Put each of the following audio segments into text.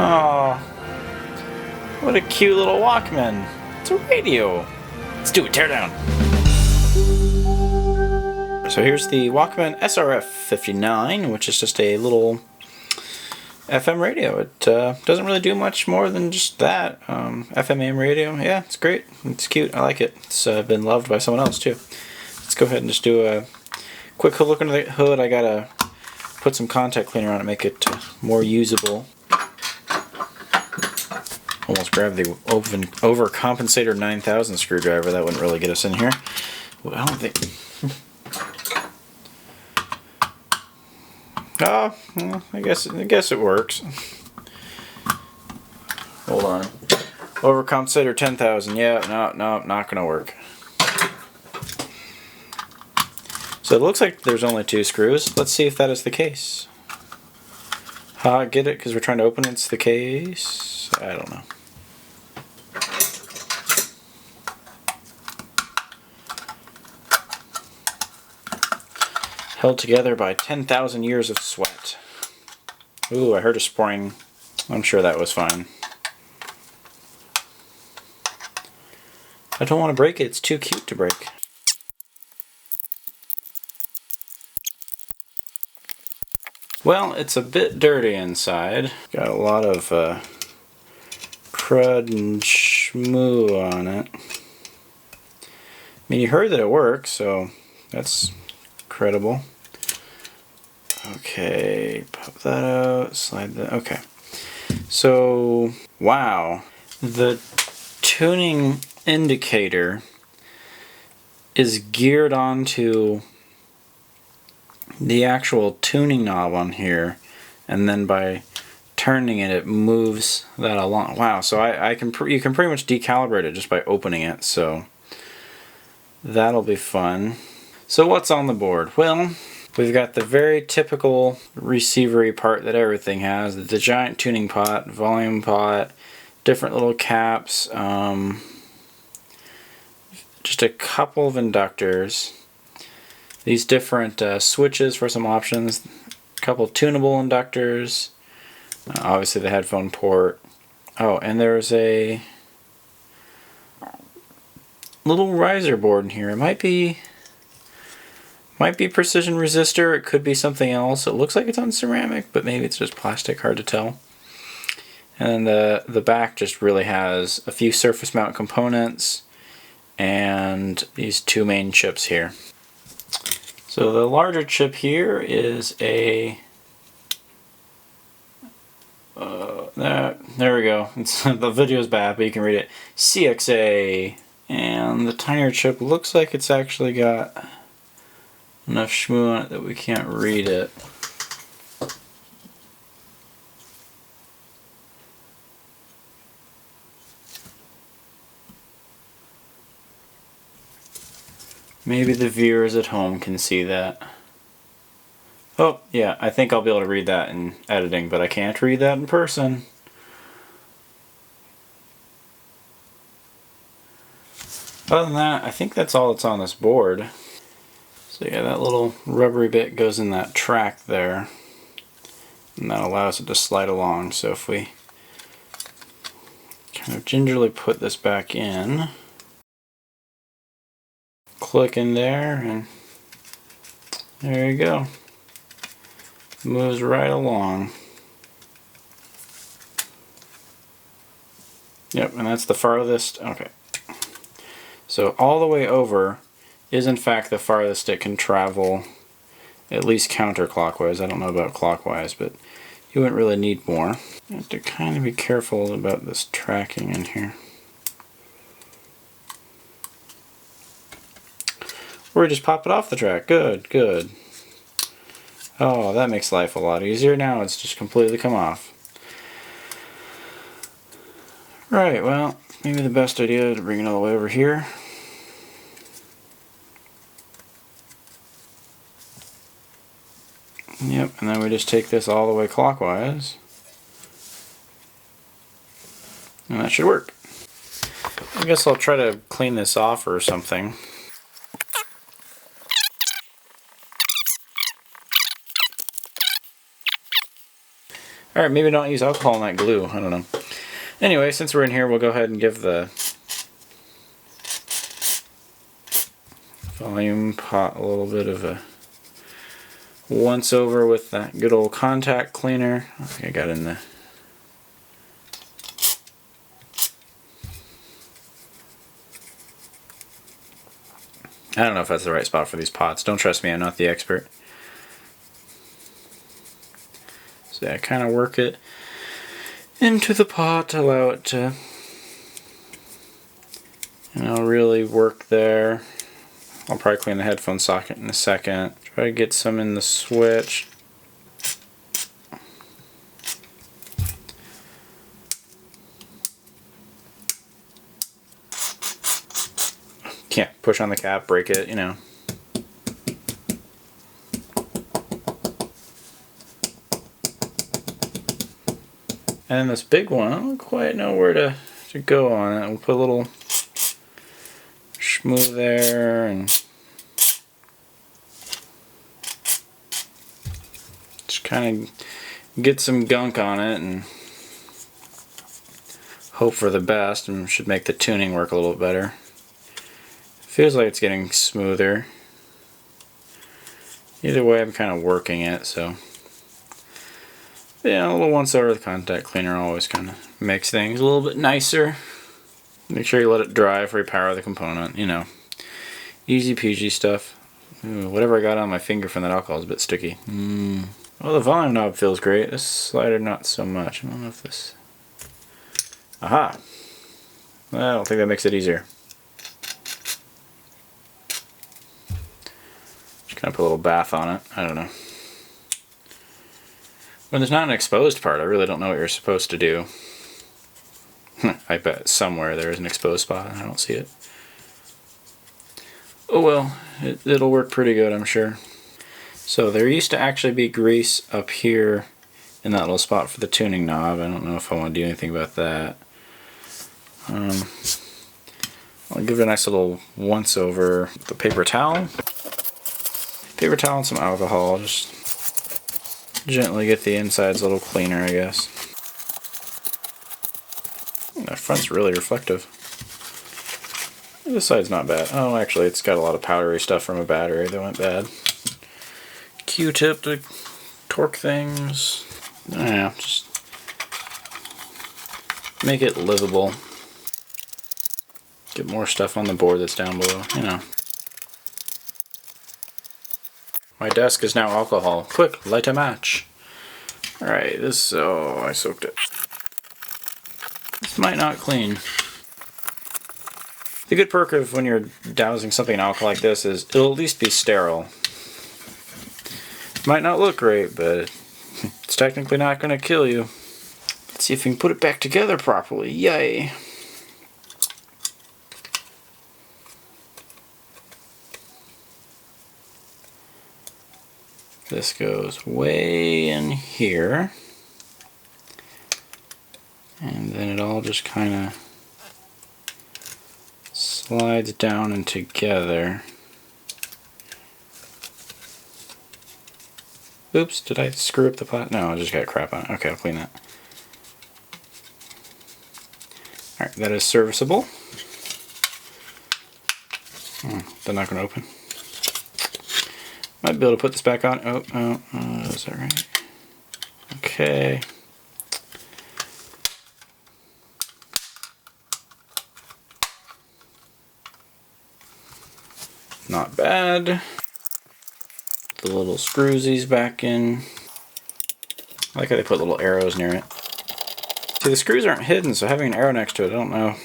Oh, what a cute little Walkman. It's a radio. Let's do a teardown. So here's the Walkman SRF-59, which is just a little FM radio. It doesn't really do much more than just that. FM AM radio, yeah, it's great. It's cute. I like it. It's been loved by someone else too. Let's go ahead and just do a quick look under the hood. I gotta put some contact cleaner on it, make it more usable. Almost grabbed the overcompensator 9000 screwdriver. That wouldn't really get us in here. Well, I don't think. Oh, well, I guess it works. Hold on. Overcompensator 10,000. Yeah, no, not gonna work. So it looks like there's only 2 screws. Let's see if that is the case. Get it? Because we're trying to open it. It's the case. I don't know. Held together by 10,000 years of sweat. Ooh, I heard a spring. I'm sure that was fine. I don't want to break it. It's too cute to break. Well, it's a bit dirty inside. Got a lot of crud and schmoo on it. I mean, you heard that it works, so that's credible. Okay, pop that out, slide that. Okay. So, wow. The tuning indicator is geared onto the actual tuning knob on here, and then by turning it, it moves that along. Wow, so you can pretty much decalibrate it just by opening it, so that'll be fun. So what's on the board? Well, we've got the very typical receivery part that everything has, the giant tuning pot, volume pot, different little caps, just a couple of inductors, these different switches for some options, a couple tunable inductors, obviously the headphone port. Oh, and there's a little riser board in here. It might be precision resistor, it could be something else. It looks like it's on ceramic, but maybe it's just plastic, hard to tell. And the back just really has a few surface mount components and these 2 main chips here. So the larger chip here is a there we go. The video's bad, but you can read it. CXA, and the tinier chip looks like it's actually got enough schmoo on it that we can't read it. Maybe the viewers at home can see that. Oh, yeah, I think I'll be able to read that in editing, but I can't read that in person. Other than that, I think that's all that's on this board. So yeah, that little rubbery bit goes in that track there, and that allows it to slide along. So if we kind of gingerly put this back in, click in there, and there you go. Moves right along. Yep, and that's the farthest. Okay. So all the way over is in fact the farthest it can travel, at least counterclockwise. I don't know about clockwise, but you wouldn't really need more. You have to kind of be careful about this tracking in here. Or just pop it off the track. Good, good. Oh, that makes life a lot easier. Now it's just completely come off. Right, well, maybe the best idea to bring it all the way over here. Yep, and then we just take this all the way clockwise. And that should work. I guess I'll try to clean this off or something. Alright, maybe don't use alcohol in that glue. I don't know. Anyway, since we're in here, we'll go ahead and give the volume pot a little bit of a once over with that good old contact cleaner. I think I got in the I don't know if that's the right spot for these pots. Don't trust me, I'm not the expert. So yeah, kind of work it into the pot, allow it to, really work there. I'll probably clean the headphone socket in a second. Try to get some in the switch. Can't push on the cap, break it, And then this big one, I don't quite know where to go on it. We'll put a little schmoo there and just kind of get some gunk on it and hope for the best, and should make the tuning work a little better. Feels like it's getting smoother. Either way, I'm kind of working it, so yeah, a little once over the contact cleaner always kind of makes things a little bit nicer. Make sure you let it dry before you power the component, Easy peasy stuff. Ooh, whatever I got on my finger from that alcohol is a bit sticky. Well, the volume knob feels great. This slider not so much. I don't know if this... Aha! I don't think that makes it easier. Just kind of put a little bath on it. I don't know. When there's not an exposed part, I really don't know what you're supposed to do. I bet somewhere there is an exposed spot and I don't see it. Oh well, it'll work pretty good, I'm sure. So there used to actually be grease up here in that little spot for the tuning knob. I don't know if I want to do anything about that. I'll give it a nice little once over with the paper towel. Paper towel and some alcohol. Just gently get the insides a little cleaner, I guess. That front's really reflective. This side's not bad. Oh, actually, it's got a lot of powdery stuff from a battery that went bad. Q-tip to torque things. Yeah, just make it livable. Get more stuff on the board that's down below, My desk is now alcohol. Quick, light a match. Alright, oh, I soaked it. This might not clean. The good perk of when you're dousing something in alcohol like this is it'll at least be sterile. Might not look great, but it's technically not going to kill you. Let's see if we can put it back together properly. Yay! This goes way in here. And then it all just kind of slides down and together. Oops, did I screw up the pot? No, I just got crap on it. Okay, I'll clean that. Alright, that is serviceable. They're not going to open. Might be able to put this back on. Oh, is that right? Okay. Not bad. The little screwsies back in. I like how they put little arrows near it. See, the screws aren't hidden, so having an arrow next to it, I don't know.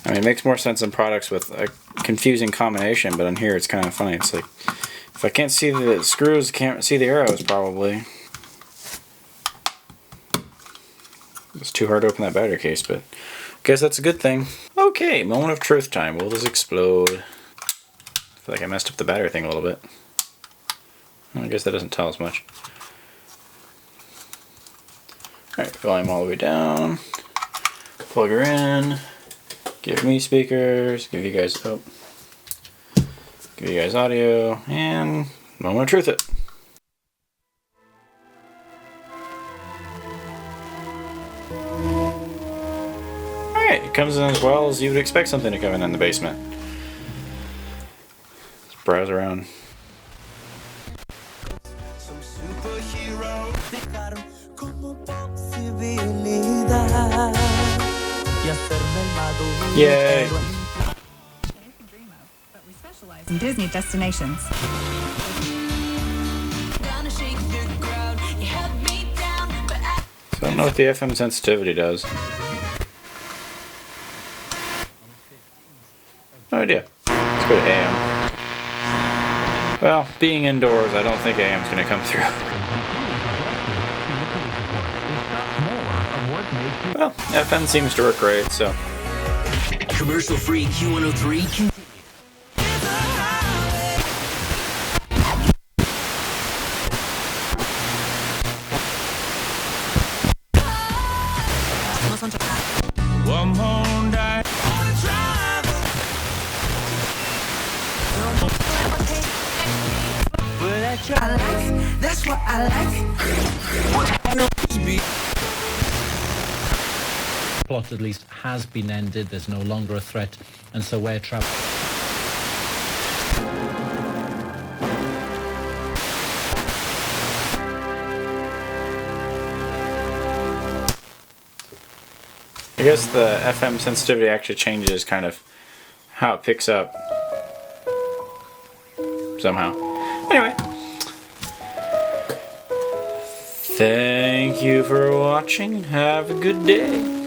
I mean, it makes more sense in products with a confusing combination, but on here it's kind of funny. It's like, if I can't see the screws, I can't see the arrows, probably. It's too hard to open that battery case, but I guess that's a good thing. Okay, moment of truth time. Will this explode? I feel like I messed up the battery thing a little bit. I guess that doesn't tell us much. Alright, volume all the way down. Plug her in. Give me speakers. Give you guys audio. And moment of truth it. It comes in as well as you would expect something to come in the basement. Let's browse around. Yay! In Disney destinations. So I don't know what the FM sensitivity does. No idea. Let's go to AM. Well, being indoors, I don't think AM's going to come through. Well, FM seems to work great, so. Commercial-free Q103. I like, that's what I like. Plot at least has been ended. There's no longer a threat, and so air travel. I guess the FM sensitivity actually changes kind of how it picks up somehow. Anyway, thank you for watching and have a good day.